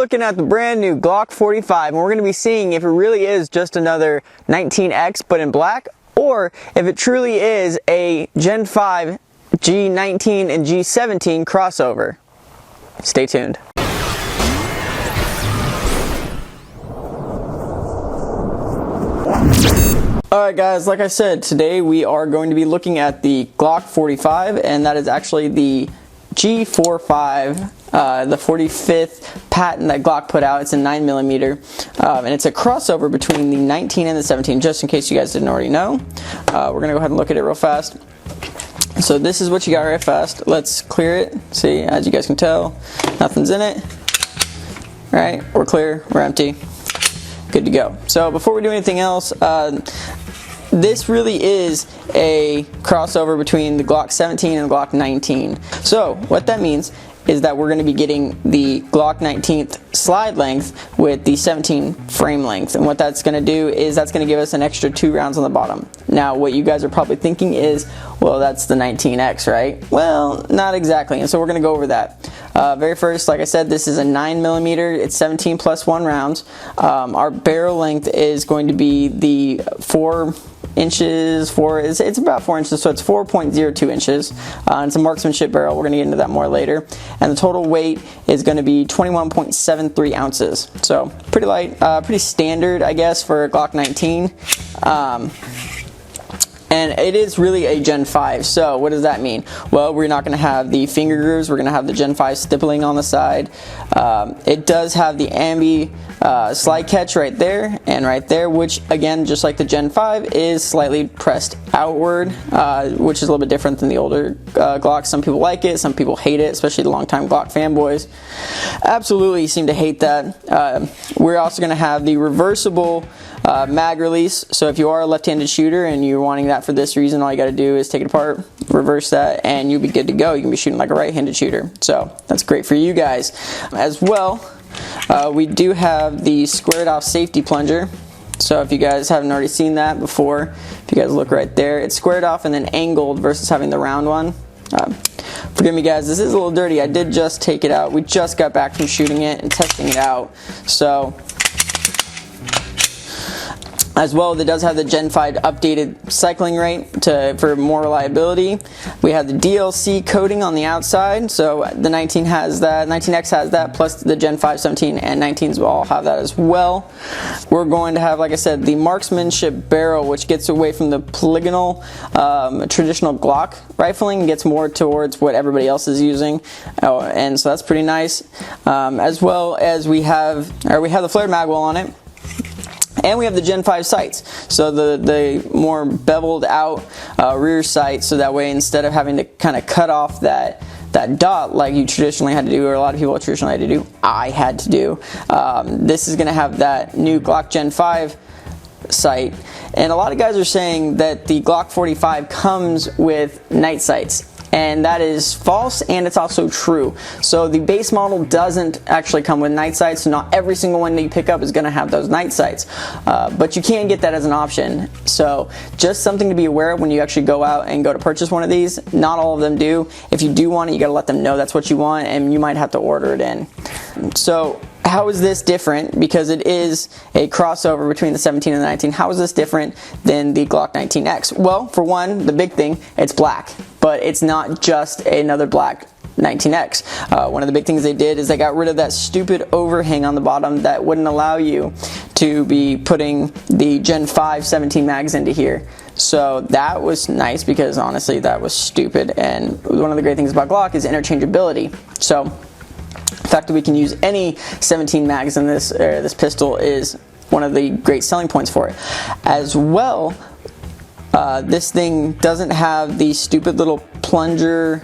looking at the brand new Glock 45, and we're going to be seeing if it really is just another 19X but in black, or if it truly is a Gen 5 G19 and G17 crossover. Stay tuned. Alright guys, like I said, today we are going to be looking at the Glock 45, and that is actually the G45, the 45th patent that Glock put out. It's a 9mm, and it's a crossover between the 19 and the 17, just in case you guys didn't already know. We're going to go ahead and look at it real fast. So this is what you got right fast. Let's clear it. See, as you guys can tell, nothing's in it. Right, we're clear, we're empty. Good to go. So before we do anything else, this really is a crossover between the Glock 17 and the Glock 19. So what that means is that we're going to be getting the Glock 19th slide length with the 17 frame length. And what that's going to do is that's going to give us an extra 2 rounds on the bottom. Now what you guys are probably thinking is, well, that's the 19X, right? Well, not exactly. And so we're going to go over that. Very first, like I said, this is a 9mm. It's 17 plus 1 rounds. Our barrel length is going to be the 4 inches. It's about 4 inches, so it's 4.02 inches. It's a marksmanship barrel. We're going to get into that more later. And the total weight is going to be 21.73 ounces. So pretty light, pretty standard, I guess, for a Glock 19. And it is really a Gen 5, so what does that mean? Well, we're not going to have the finger grooves, we're going to have the Gen 5 stippling on the side. It does have the ambi slide catch right there and right there, which again, just like the Gen 5, is slightly pressed outward, which is a little bit different than the older Glocks. Some people like it, some people hate it, especially the longtime Glock fanboys. Absolutely seem to hate that. We're also going to have the reversible mag release, so if you are a left-handed shooter and you're wanting that for this reason, all you got to do is take it apart, reverse that, and you'll be good to go. You can be shooting like a right-handed shooter, so that's great for you guys. As well, we do have the squared off safety plunger. So if you guys haven't already seen that before, if you guys look right there, it's squared off and then angled versus having the round one. Forgive me guys, this is a little dirty. I did just take it out. We just got back from shooting it and testing it out. So as well, it does have the Gen 5 updated cycling rate for more reliability. We have the DLC coating on the outside, so the 19 has that, 19X has that, plus the Gen 5, 17, and 19s will all have that as well. We're going to have, like I said, the marksmanship barrel, which gets away from the polygonal traditional Glock rifling and gets more towards what everybody else is using, and so that's pretty nice. As well as we have the flared magwell on it. And we have the Gen 5 sights, so the more beveled out rear sight, so that way instead of having to kind of cut off that dot like you traditionally had to do, or a lot of people traditionally had to do, I had to do, this is going to have that new Glock Gen 5 sight. And a lot of guys are saying that the Glock 45 comes with night sights. And that is false, and it's also true. So the base model doesn't actually come with night sights, so not every single one that you pick up is going to have those night sights. But you can get that as an option. So just something to be aware of when you actually go out and go to purchase one of these. Not all of them do. If you do want it, you got to let them know that's what you want, and you might have to order it in. So how is this different? Because it is a crossover between the 17 and the 19. How is this different than the Glock 19X? Well, for one, the big thing, it's black. But it's not just another black 19X. One of the big things they did is they got rid of that stupid overhang on the bottom that wouldn't allow you to be putting the Gen 5 17 mags into here. So that was nice, because honestly that was stupid. And one of the great things about Glock is interchangeability. So the fact that we can use any 17 mags in this pistol is one of the great selling points for it. As well, this thing doesn't have the stupid little plunger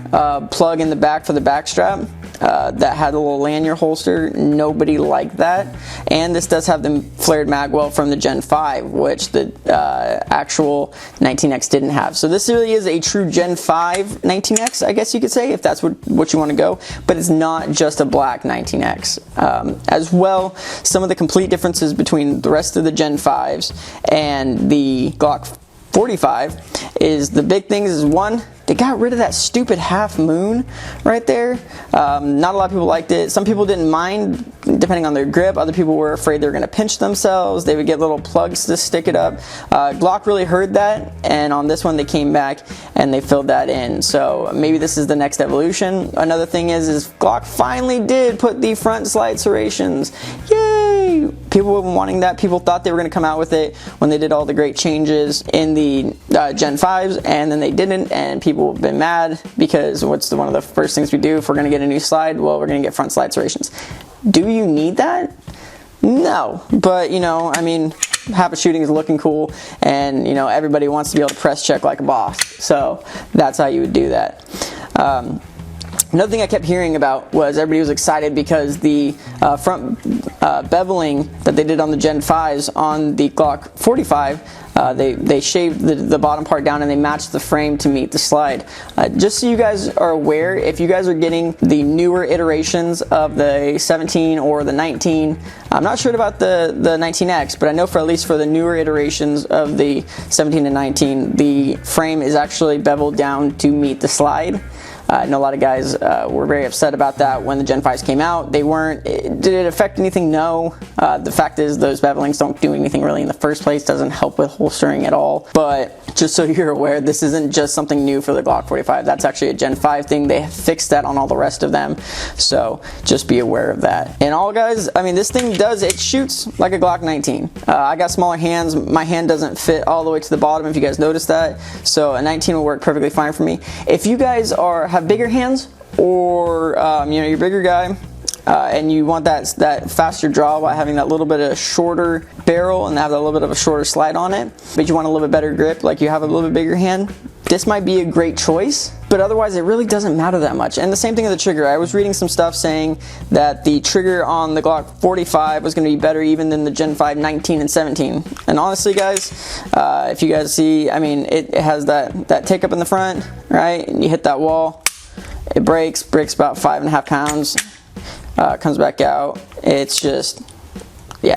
plug in the back for the back strap that had a little lanyard holster. Nobody liked that. And this does have the flared magwell from the Gen 5, which the actual 19X didn't have. So this really is a true Gen 5 19X, I guess you could say, if that's what you want to go. But it's not just a black 19X. As well, some of the complete differences between the rest of the Gen 5s and the Glock 45 is, the big things is, one, they got rid of that stupid half moon right there. Not a lot of people liked it. Some people didn't mind depending on their grip. Other people were afraid they were going to pinch themselves. They would get little plugs to stick it up. Glock really heard that, and on this one they came back and they filled that in. So maybe this is the next evolution. Another thing is Glock finally did put the front slide serrations. Yay! People have been wanting that. People thought they were going to come out with it when they did all the great changes in the Gen 5s, and then they didn't, and people have been mad because what's one of the first things we do if we're going to get a new slide? Well, we're going to get front slide serrations. Do you need that? No, but you know, I mean, half a shooting is looking cool, and you know, everybody wants to be able to press check like a boss, so that's how you would do that. Another thing I kept hearing about was everybody was excited because the front beveling that they did on the Gen 5s on the Glock 45, they shaved the bottom part down and they matched the frame to meet the slide. Just so you guys are aware, if you guys are getting the newer iterations of the 17 or the 19, I'm not sure about the 19X, but I know for at least for the newer iterations of the 17 and 19, the frame is actually beveled down to meet the slide. I know a lot of guys were very upset about that when the Gen 5s came out. They weren't. Did it affect anything? No. The fact is those bevelings don't do anything really in the first place. Doesn't help with holstering at all. But just so you're aware, this isn't just something new for the Glock 45. That's actually a Gen 5 thing. They have fixed that on all the rest of them. So just be aware of that. And all guys, I mean, this thing it shoots like a Glock 19. I got smaller hands. My hand doesn't fit all the way to the bottom, if you guys noticed that. So a 19 will work perfectly fine for me. If you guys have bigger hands, or you know, you're a bigger guy, and you want that faster draw by having that little bit of shorter barrel and have a little bit of a shorter slide on it, but you want a little bit better grip, like you have a little bit bigger hand, this might be a great choice. But otherwise it really doesn't matter that much. And the same thing with the trigger. I was reading some stuff saying that the trigger on the Glock 45 was going to be better even than the Gen 5 19 and 17. And honestly guys, if you guys see, I mean, it has that take up in the front, right? And you hit that wall, it breaks about 5.5 pounds, comes back out. It's just, yeah.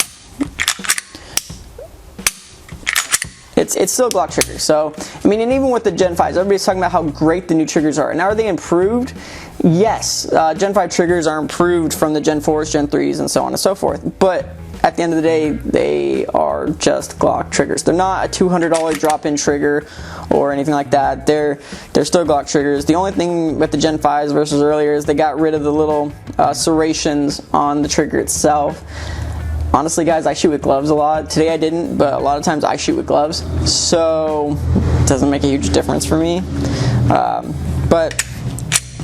It's still a Glock trigger. So, I mean, and even with the Gen 5s, everybody's talking about how great the new triggers are. Now, are they improved? Yes. Gen 5 triggers are improved from the Gen 4s, Gen 3s, and so on and so forth. But at the end of the day, they are just Glock triggers. They're not a $200 drop-in trigger or anything like that. They're still Glock triggers. The only thing with the Gen 5s versus earlier is they got rid of the little serrations on the trigger itself. Honestly, guys, I shoot with gloves a lot. Today I didn't, but a lot of times I shoot with gloves, so it doesn't make a huge difference for me. But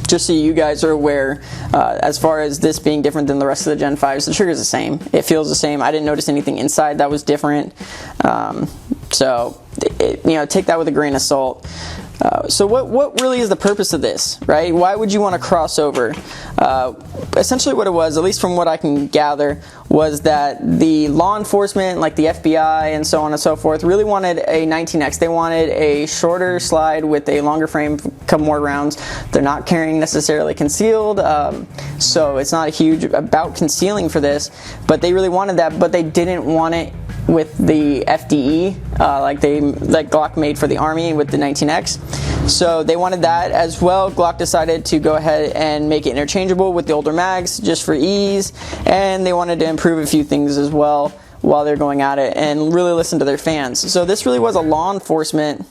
just so you guys are aware, as far as this being different than the rest of the Gen 5s, the trigger's the same. It feels the same. I didn't notice anything inside that was different. So, you know, take that with a grain of salt. So what really is the purpose of this, right? Why would you want to cross over? Essentially what it was, at least from what I can gather, was that the law enforcement, like the FBI and so on and so forth, really wanted a 19X. They wanted a shorter slide with a longer frame, a couple more rounds. They're not carrying necessarily concealed, so it's not a huge about concealing for this, but they really wanted that, but they didn't want it with the FDE, like Glock made for the Army with the 19X. So they wanted that as well. Glock decided to go ahead and make it interchangeable with the older mags just for ease, and they wanted to improve a few things as well while they're going at it and really listen to their fans. So this really was a law enforcement,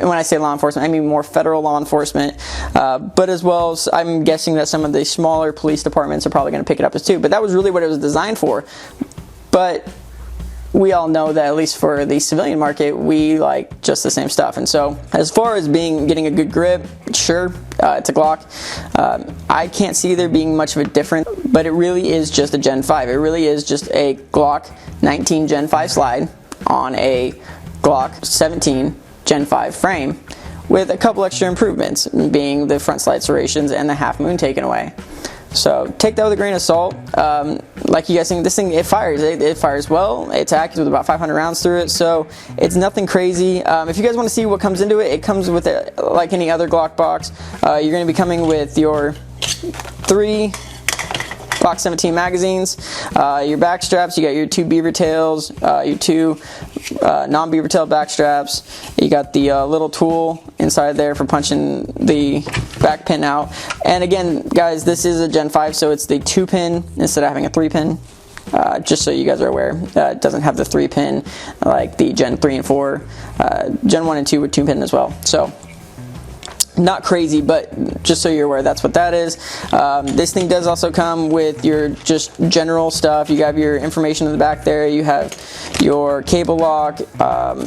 when I say law enforcement, I mean more federal law enforcement, but as well as I'm guessing that some of the smaller police departments are probably going to pick it up as too, but that was really what it was designed for. But we all know that at least for the civilian market, we like just the same stuff. And so as far as getting a good grip, sure, it's a Glock. I can't see there being much of a difference, but it really is just a Gen 5. It really is just a Glock 19 Gen 5 slide on a Glock 17 Gen 5 frame with a couple extra improvements, being the front slide serrations and the half moon taken away. So take that with a grain of salt. Like you guys think, this thing, it fires. It fires well. It's accurate with about 500 rounds through it, so it's nothing crazy. If you guys want to see what comes into it, it comes with it like any other Glock box. You're going to be coming with your 3 Glock 17 magazines, your back straps, you got your 2 beaver tails, your 2 non-beaver tail back straps. You got the little tool inside there for punching the back pin out. And again, guys, this is a Gen 5, so it's the 2-pin instead of having a 3-pin. Just so you guys are aware, it doesn't have the 3-pin like the Gen 3 and 4. Gen 1 and 2 with 2-pin as well. So not crazy, but just so you're aware, that's what that is. This thing does also come with your just general stuff. You have your information in the back there. You have your cable lock,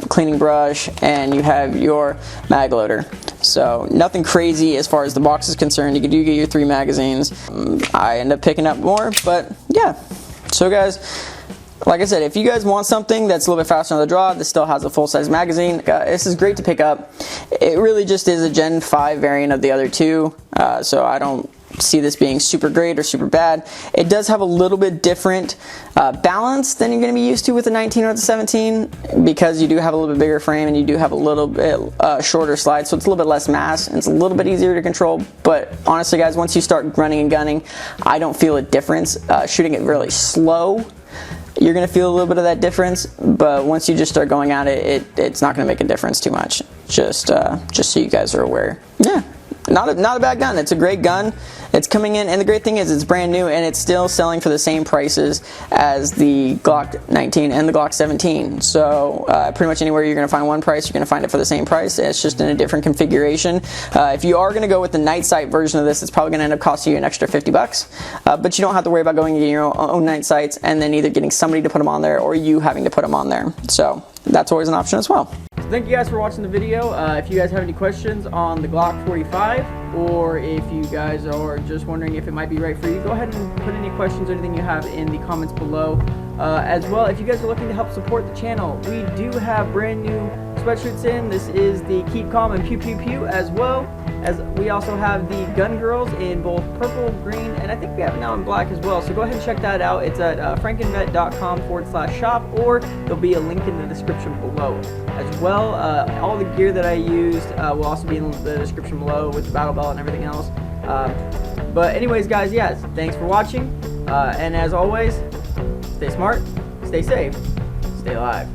cleaning brush, and you have your mag loader. So nothing crazy as far as the box is concerned. You do get your 3 magazines. I end up picking up more, but yeah. So guys, like I said, if you guys want something that's a little bit faster on the draw, this still has a full-size magazine. This is great to pick up. It really just is a Gen 5 variant of the other two, so I don't see this being super great or super bad. It does have a little bit different balance than you're going to be used to with the 19 or the 17, because you do have a little bit bigger frame and you do have a little bit shorter slide, so it's a little bit less mass and it's a little bit easier to control. But honestly guys, once you start running and gunning, I don't feel a difference. Shooting it really slow, you're going to feel a little bit of that difference, but once you just start going at it, it's not going to make a difference too much. Just so you guys are aware. Yeah, not a bad gun. It's a great gun. It's coming in, and the great thing is it's brand new, and it's still selling for the same prices as the Glock 19 and the Glock 17. So pretty much anywhere you're going to find one price, you're going to find it for the same price. It's just in a different configuration. If you are going to go with the night sight version of this, it's probably going to end up costing you an extra $50. But you don't have to worry about going and getting your own night sights and then either getting somebody to put them on there or you having to put them on there. So that's always an option as well. Thank you guys for watching the video. If you guys have any questions on the Glock 45, or if you guys are just wondering if it might be right for you, go ahead and put any questions or anything you have in the comments below. As well, if you guys are looking to help support the channel, we do have brand new sweatshirts in. This is the Keep Calm and Pew Pew Pew, as well as we also have the Gun Girls in both purple, green, and I think we have it now in black as well. So go ahead and check that out. It's at FrankNvet.com/shop, or there'll be a link in the description below. As well, all the gear that I used will also be in the description below with the battle belt and everything else. But anyways, guys, yes, thanks for watching. And as always, stay smart, stay safe, stay alive.